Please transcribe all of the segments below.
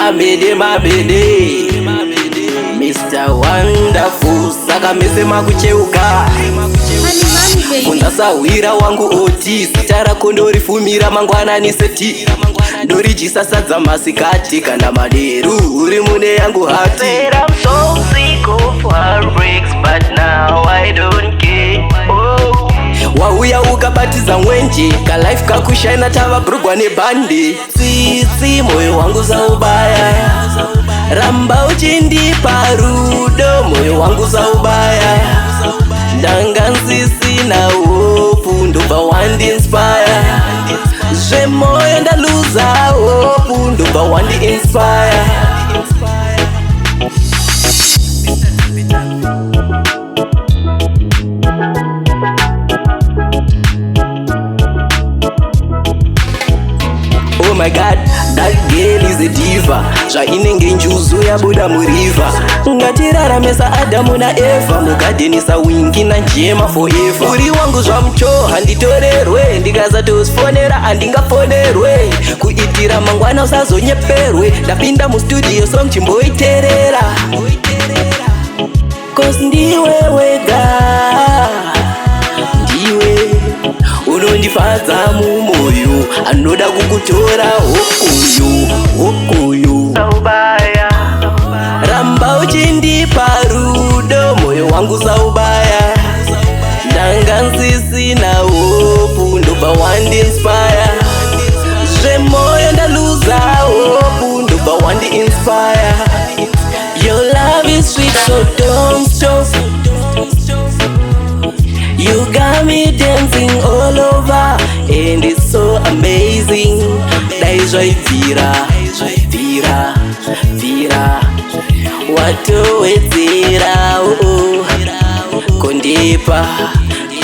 mabede Mr. Wonderful saka mese makucheuka Funza sawira wangu oti sita rako ndorifumira mangwanani seti Ndorijisasadza masikati kana maderu uri mune yangu hati. I'm so sick of heartbreaks but now I don't care. Oh. Wauya ukabatiza mwenje kalife kakushaina tavabrugwa nebhandi. Tsitsi moyo wangu zaubaya ramba uchindipa rudo moyo wangu zaubaya ndanga nsisina hope ndobva wandinspire zvemoyo ndaluza hope ndobva wandinspire. Oh my god, that girl is a diva. Zvainenge njuzu yabuda muriva. Ngatiraramesa Adamu na Eva mugadhenisa wingi na njema forever. Uri wangu zvamucho handitorerwe ndikazatosfonera handingafonerwe kuitira mangwana usazonyeperwe ndapinda mustudio song chimboiterera cause ndiwe wega ndiwe unondifadza mumoyo anoda kukutora hokuyu saubaya ramba uchindipa rudo moyo wangu saubaya ndanga nsisina hopu ndobva wandinspire zvemoyo ndaluza hopu ndobva wandinspire. Your love is sweet so don't stop. You got me dancing all over and it's so amazing. Dai zvaibvira watowedzera kondipa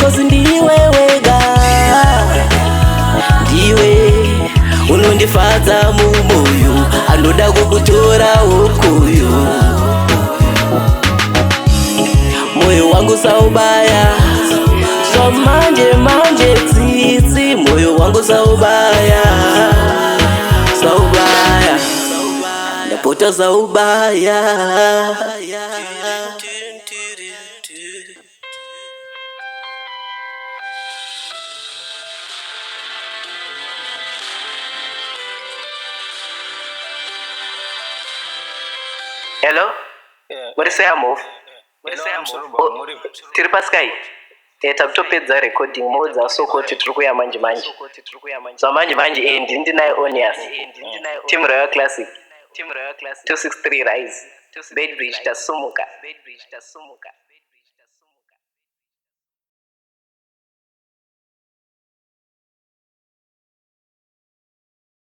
cause ndiwe wega ndiwe unondifadza mumoyo anoda kukutora hokuyo moyo wangu saubaya so manje tsitsi moyo wangu saubaya ndapota saubaya. Hello? Yeah. What is your move? Tiri paskai takutopedza recording modza sokoti tiri kuya manje zvamanje ndinaye Onias Team Royal Classic 263 Rise Bedbridge tasumuka.